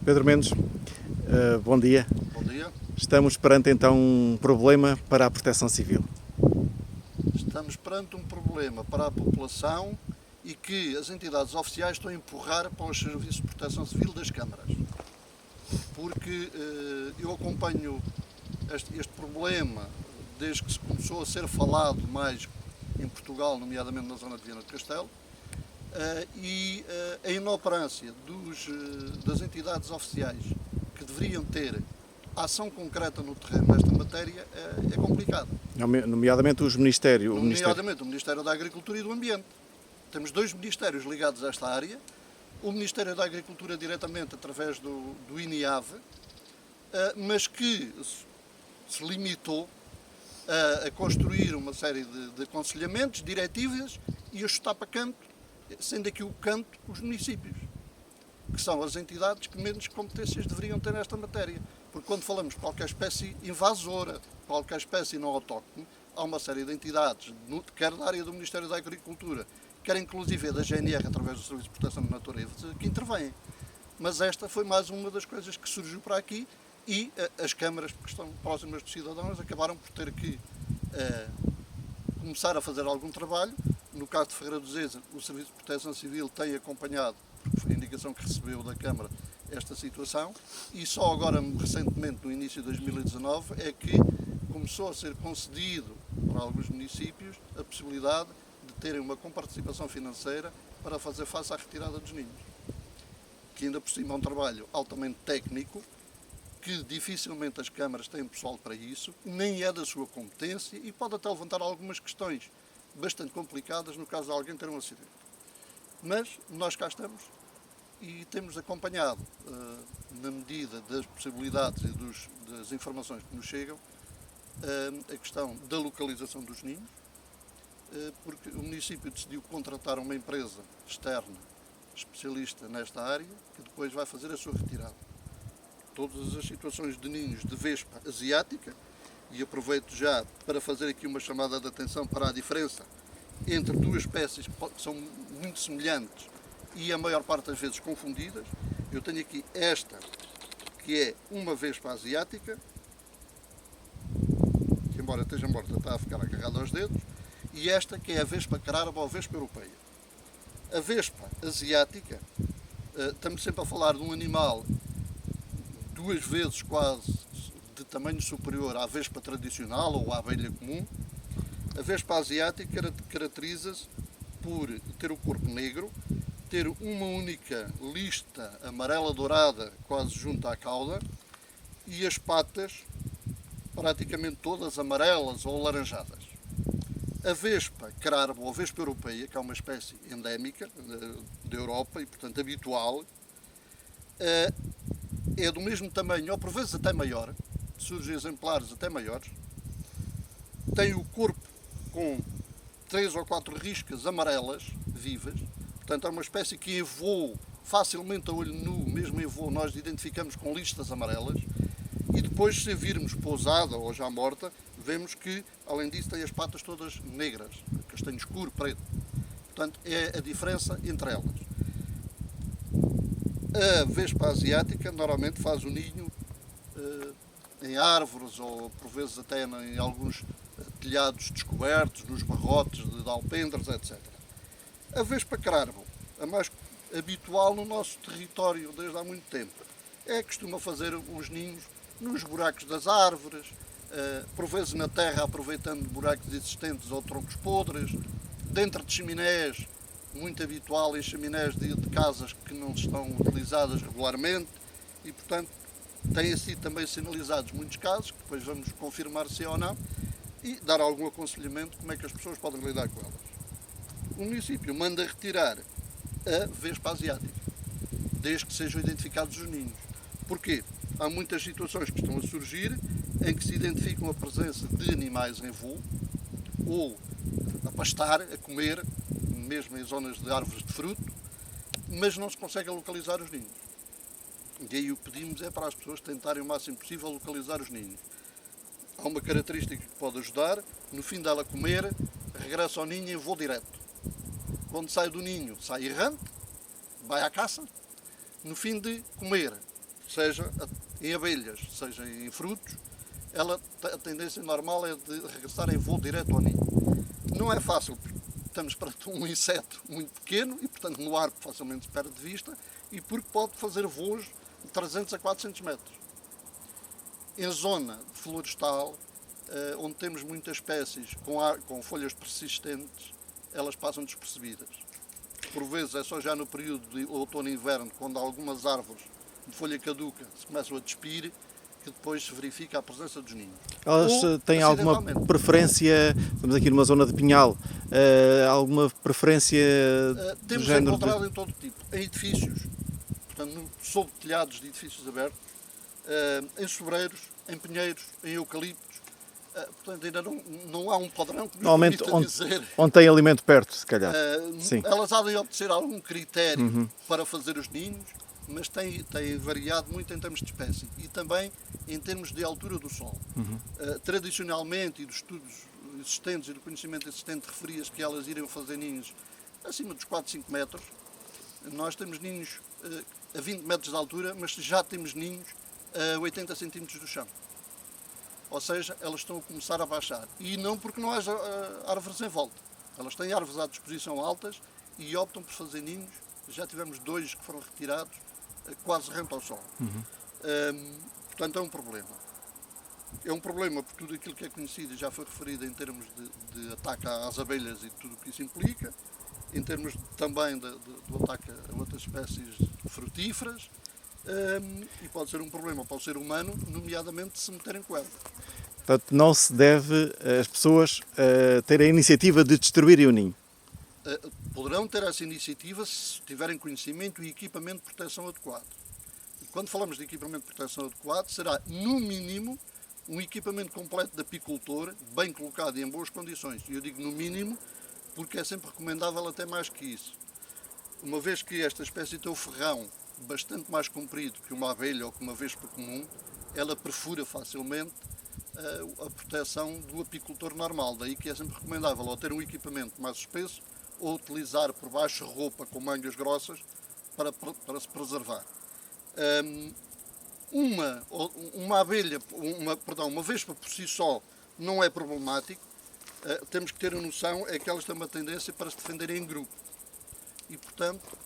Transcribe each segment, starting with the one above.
Pedro Mendes, bom dia. Bom dia. Estamos perante então um problema para a Proteção Civil. Estamos perante um problema para a população e que as entidades oficiais estão a empurrar para os serviços de proteção civil das câmaras. Porque eu acompanho este problema desde que se começou a ser falado mais em Portugal, nomeadamente na zona de Viana do Castelo, e a inoperância das entidades oficiais que deveriam ter ação concreta no terreno nesta matéria é complicada. Nomeadamente os Ministérios. Nomeadamente o Ministério da Agricultura e do Ambiente. Temos dois ministérios ligados a esta área. O Ministério da Agricultura diretamente através do INIAV, mas que se limitou a construir uma série de aconselhamentos, diretivas e a chutar para canto, sendo aqui o canto os municípios, que são as entidades que menos competências deveriam ter nesta matéria. Porque quando falamos de qualquer espécie invasora, qualquer espécie não autóctone, há uma série de entidades, quer da área do Ministério da Agricultura, quer inclusive da GNR, através do Serviço de Proteção da Natureza, que intervêm. Mas esta foi mais uma das coisas que surgiu para aqui e as câmaras, porque estão próximas dos cidadãos, acabaram por ter que começar a fazer algum trabalho. No caso de Ferreira do Zeza, o Serviço de Proteção Civil tem acompanhado, porque foi a indicação que recebeu da Câmara, esta situação, e só agora, recentemente, no início de 2019, é que começou a ser concedido para alguns municípios a possibilidade de terem uma comparticipação financeira para fazer face à retirada dos ninhos. Que ainda por cima é um trabalho altamente técnico, que dificilmente as câmaras têm pessoal para isso, nem é da sua competência e pode até levantar algumas questões bastante complicadas no caso de alguém ter um acidente. Mas nós cá estamos e temos acompanhado, na medida das possibilidades e das informações que nos chegam, a questão da localização dos ninhos, porque o município decidiu contratar uma empresa externa, especialista nesta área, que depois vai fazer a sua retirada. Todas as situações de ninhos de vespa asiática, e aproveito já para fazer aqui uma chamada de atenção para a diferença entre duas espécies que são muito semelhantes e a maior parte das vezes confundidas. Eu tenho aqui esta, que é uma vespa asiática, que embora esteja morta está a ficar agarrada aos dedos, e esta que é a vespa cararba ou vespa europeia. A vespa asiática, estamos sempre a falar de um animal duas vezes quase de tamanho superior à vespa tradicional ou à abelha comum. A vespa asiática caracteriza-se por ter o corpo negro, ter uma única lista amarela-dourada quase junto à cauda e as patas praticamente todas amarelas ou alaranjadas. A vespa cararba ou vespa europeia, que é uma espécie endémica da Europa e portanto habitual, é do mesmo tamanho ou por vezes até maior, surgem exemplares até maiores, tem o corpo com 3 ou 4 riscas amarelas vivas, portanto é uma espécie que em voo, facilmente a olho nu, mesmo em voo, nós identificamos com listas amarelas, e depois, se virmos pousada ou já morta, vemos que além disso tem as patas todas negras, castanho escuro, preto. Portanto é a diferença entre elas. A vespa asiática normalmente faz o ninho em árvores ou por vezes até em alguns telhados descobertos, nos barrotes de alpendres, etc. A vespa cararbo, a mais habitual no nosso território desde há muito tempo, costuma fazer os ninhos nos buracos das árvores, por vezes na terra aproveitando buracos existentes ou troncos podres, dentro de chaminés, muito habitual em chaminés de casas que não estão utilizadas regularmente e, portanto, têm sido também sinalizados muitos casos, que depois vamos confirmar se é ou não, e dar algum aconselhamento como é que as pessoas podem lidar com elas. O município manda retirar a vespa asiática, desde que sejam identificados os ninhos. Porquê? Há muitas situações que estão a surgir em que se identificam a presença de animais em voo, ou a pastar, a comer, mesmo em zonas de árvores de fruto, mas não se consegue localizar os ninhos. E aí o que pedimos é para as pessoas tentarem o máximo possível localizar os ninhos. Há uma característica que pode ajudar, no fim dela comer, regressa ao ninho em voo direto. Quando sai do ninho, sai errante, vai à caça. No fim de comer, seja em abelhas, seja em frutos, a tendência normal é de regressar em voo direto ao ninho. Não é fácil, porque estamos perante um inseto muito pequeno e, portanto, no ar facilmente se perde de vista e porque pode fazer voos de 300 a 400 metros. Em zona florestal, onde temos muitas espécies com folhas persistentes, elas passam despercebidas. Por vezes é só já no período de outono e inverno, quando algumas árvores de folha caduca se começam a despir, que depois se verifica a presença dos ninhos. Elas têm alguma preferência, estamos aqui numa zona de pinhal, alguma preferência do temos género encontrado em todo tipo, em edifícios, portanto, sob telhados de edifícios abertos, em sobreiros, em pinheiros, em eucaliptos. Portanto, ainda não há um padrão que nos permita dizer. Onde tem alimento perto, se calhar. Elas há de obedecer a algum critério para fazer os ninhos, mas tem variado muito em termos de espécie e também em termos de altura do solo. Tradicionalmente, e dos estudos existentes e do conhecimento existente, referias que elas iriam fazer ninhos acima dos 4, 5 metros. Nós temos ninhos a 20 metros de altura, mas já temos ninhos a 80 centímetros do chão. Ou seja, elas estão a começar a baixar. E não porque não haja árvores em volta. Elas têm árvores à disposição altas e optam por fazer ninhos. Já tivemos 2 que foram retirados quase rente ao solo. Portanto, é um problema. É um problema por tudo aquilo que é conhecido e já foi referido em termos de ataque às abelhas e tudo o que isso implica, em termos também do ataque a outras espécies frutíferas, e pode ser um problema para o ser humano, nomeadamente se meterem com ela. Portanto, não se deve as pessoas terem a iniciativa de destruírem o ninho. Poderão ter essa iniciativa se tiverem conhecimento e equipamento de proteção adequado. E quando falamos de equipamento de proteção adequado, será, no mínimo, um equipamento completo de apicultor, bem colocado e em boas condições. E eu digo no mínimo, porque é sempre recomendável até mais que isso. Uma vez que esta espécie tem o ferrão bastante mais comprido que uma abelha ou que uma vespa comum, ela perfura facilmente a proteção do apicultor normal. Daí que é sempre recomendável ou ter um equipamento mais espesso ou utilizar por baixo roupa com mangas grossas para se preservar. Uma vespa por si só não é problemático. Temos que ter a noção é que elas têm uma tendência para se defenderem em grupo. E, portanto,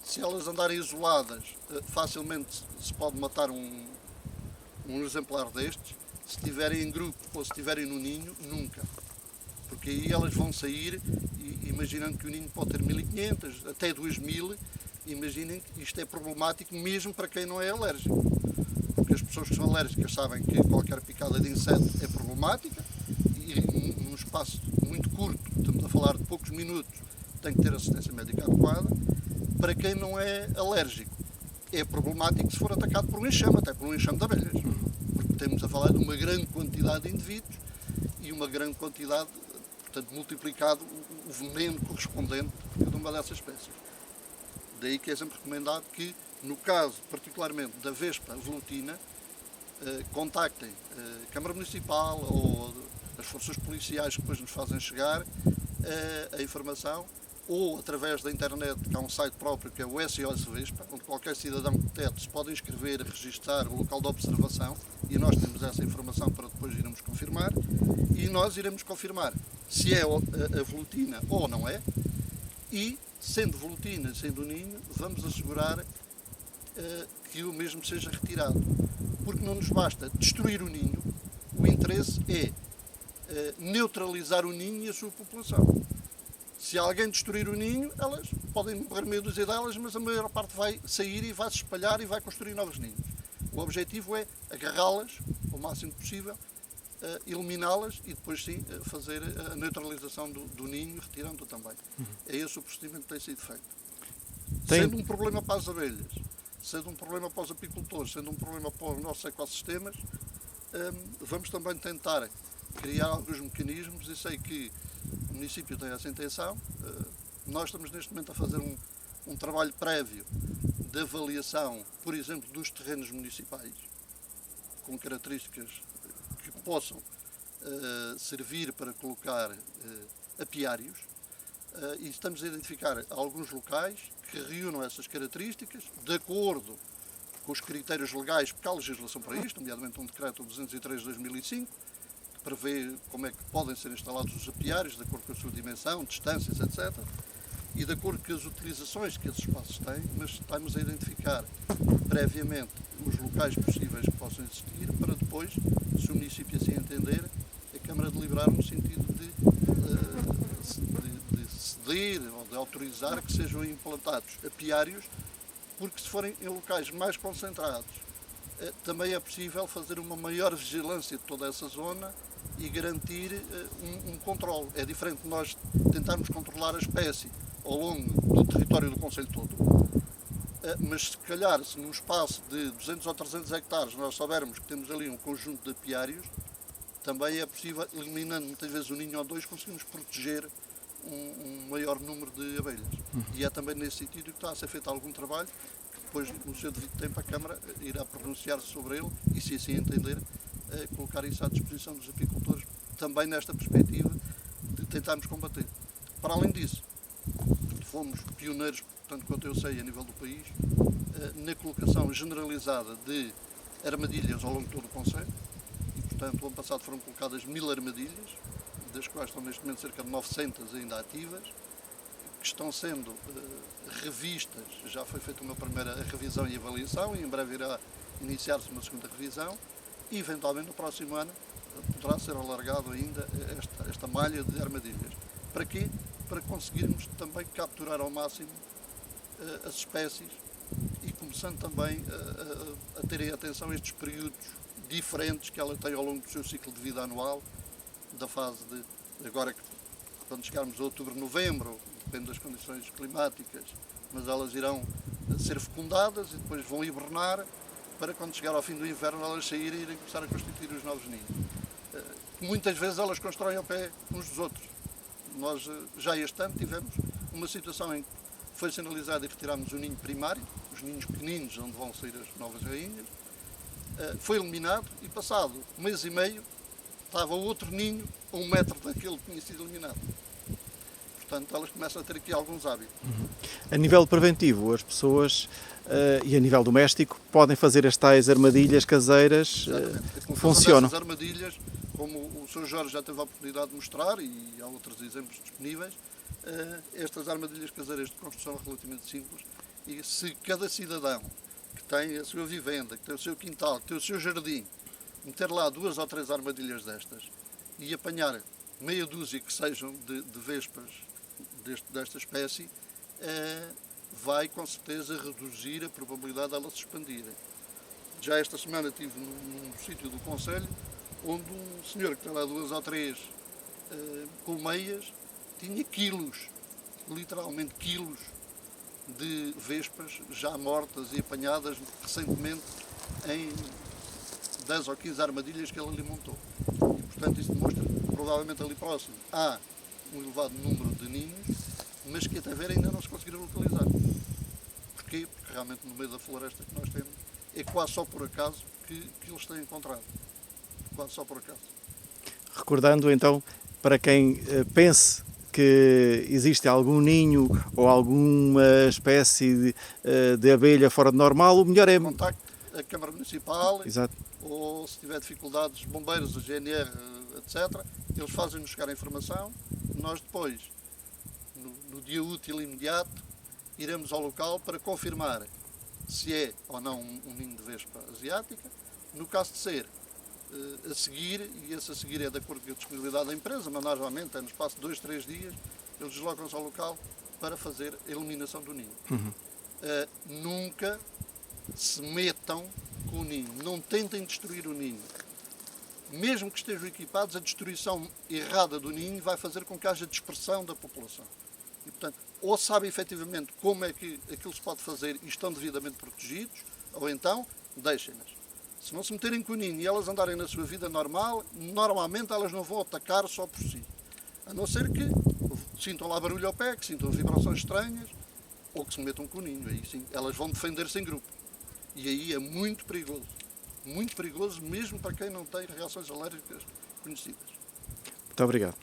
se elas andarem isoladas, facilmente se pode matar um exemplar destes. Se estiverem em grupo ou se estiverem no ninho, nunca. Porque aí elas vão sair, e imaginando que o ninho pode ter 1500, até 2000, imaginem que isto é problemático mesmo para quem não é alérgico. Porque as pessoas que são alérgicas sabem que qualquer picada de inseto é problemática, e num espaço muito curto, estamos a falar de poucos minutos, tem que ter assistência médica adequada. Para quem não é alérgico, é problemático se for atacado por um enxame, até por um enxame de abelhas. Porque temos a falar de uma grande quantidade de indivíduos e uma grande quantidade, portanto, multiplicado o veneno correspondente a cada uma dessas espécies. Daí que é sempre recomendado que, no caso particularmente da vespa velutina, contactem a Câmara Municipal ou as forças policiais que depois nos fazem chegar a informação, ou através da internet, que há um site próprio que é o SOS Vespa, onde qualquer cidadão que detete se pode inscrever e registar o local de observação, e nós temos essa informação para depois irmos confirmar, e nós iremos confirmar se é a velutina ou não é, e sendo velutina, sendo o ninho, vamos assegurar que o mesmo seja retirado, porque não nos basta destruir o ninho, o interesse é neutralizar o ninho e a sua população. Se alguém destruir o ninho, elas podem morrer meia dúzia delas, mas a maior parte vai sair e vai se espalhar e vai construir novos ninhos. O objetivo é agarrá-las o máximo possível, eliminá-las e depois sim fazer a neutralização do ninho, retirando-o também. É esse o procedimento que tem sido feito. Sendo um problema para as abelhas, sendo um problema para os apicultores, sendo um problema para os nossos ecossistemas, vamos também tentar criar alguns mecanismos, e sei que o município tem essa intenção. Nós estamos neste momento a fazer um trabalho prévio de avaliação, por exemplo, dos terrenos municipais, com características que possam servir para colocar apiários, e estamos a identificar alguns locais que reúnam essas características, de acordo com os critérios legais, porque há legislação para isto, nomeadamente um decreto 203 de 2005, que prevê como é que podem ser instalados os apiários, de acordo com a sua dimensão, distâncias, etc. E de acordo com as utilizações que esses espaços têm, mas estamos a identificar previamente os locais possíveis que possam existir, para depois, se o município assim entender, a Câmara deliberar no sentido de ceder ou de autorizar que sejam implantados apiários, porque se forem em locais mais concentrados, também é possível fazer uma maior vigilância de toda essa zona e garantir um controle. É diferente de nós tentarmos controlar a espécie ao longo do território do concelho todo, mas se calhar, se num espaço de 200 ou 300 hectares nós soubermos que temos ali um conjunto de apiários, também é possível, eliminando muitas vezes um ninho ou dois, conseguimos proteger um maior número de abelhas. E é também nesse sentido que está a ser feito algum trabalho, que depois, no seu devido tempo, a Câmara irá pronunciar-se sobre ele e, se assim entender, colocar isso à disposição dos apicultores, também nesta perspectiva de tentarmos combater. Para além disso, fomos pioneiros, tanto quanto eu sei, a nível do país, na colocação generalizada de armadilhas ao longo de todo o concelho. E, portanto, o ano passado foram colocadas 1000 armadilhas, das quais estão neste momento cerca de 900 ainda ativas, que estão sendo revistas. Já foi feita uma primeira revisão e avaliação e em breve irá iniciar-se uma segunda revisão e, eventualmente, no próximo ano poderá ser alargado ainda esta malha de armadilhas. Para quê? Para conseguirmos também capturar ao máximo as espécies e começando também a terem atenção a estes períodos diferentes que ela tem ao longo do seu ciclo de vida anual, da fase de agora, quando chegarmos a outubro, novembro, depende das condições climáticas, mas elas irão ser fecundadas e depois vão hibernar para, quando chegar ao fim do inverno, elas saírem e irem começar a constituir os novos ninhos. Muitas vezes elas constroem ao pé uns dos outros. Nós já este ano tivemos uma situação em que foi sinalizado e retirámos o ninho primário, os ninhos pequeninos onde vão sair as novas rainhas, foi eliminado e passado um mês e meio estava outro ninho a 1 metro daquele que tinha sido eliminado. Portanto, elas começam a ter aqui alguns hábitos. A nível preventivo, as pessoas e a nível doméstico podem fazer as tais armadilhas caseiras, funcionam. Essas armadilhas, como o Sr. Jorge já teve a oportunidade de mostrar, e há outros exemplos disponíveis, estas armadilhas caseiras de construção relativamente simples, e se cada cidadão que tem a sua vivenda, que tem o seu quintal, que tem o seu jardim, meter lá 2 ou 3 armadilhas destas e apanhar meia dúzia que sejam de vespas desta espécie, vai com certeza reduzir a probabilidade de elas se expandirem. Já esta semana estive num sítio do concelho onde um senhor que tem lá 2 ou 3 colmeias tinha quilos, literalmente quilos, de vespas já mortas e apanhadas recentemente em 10 ou 15 armadilhas que ele ali montou. E, portanto, isso demonstra que provavelmente ali próximo há um elevado número de ninhos, mas que até ver ainda não se conseguiram localizar. Porquê? Porque realmente no meio da floresta que nós temos é quase só por acaso que eles têm encontrado. Quase só por acaso. Recordando então, para quem pense que existe algum ninho ou alguma espécie de abelha fora de normal, o melhor é... Contacte a Câmara Municipal. Exato. Ou se tiver dificuldades, bombeiros, a GNR, etc., eles fazem-nos chegar a informação. Nós depois, no dia útil imediato, iremos ao local para confirmar se é ou não um ninho de vespa asiática. No caso de ser a seguir, e esse a seguir é de acordo com a disponibilidade da empresa, mas normalmente é no espaço de 2, 3 dias, eles deslocam-se ao local para fazer a eliminação do ninho. Nunca se metam com o ninho, não tentem destruir o ninho. Mesmo que estejam equipados, a destruição errada do ninho vai fazer com que haja dispersão da população. E, portanto, ou sabem efetivamente como é que aquilo se pode fazer e estão devidamente protegidos, ou então deixem-nas. Se não se meterem com o ninho e elas andarem na sua vida normal, normalmente elas não vão atacar só por si. A não ser que sintam lá barulho ao pé, que sintam vibrações estranhas, ou que se metam com o ninho. Aí sim, elas vão defender-se em grupo. E aí é muito perigoso mesmo para quem não tem reações alérgicas conhecidas. Muito obrigado.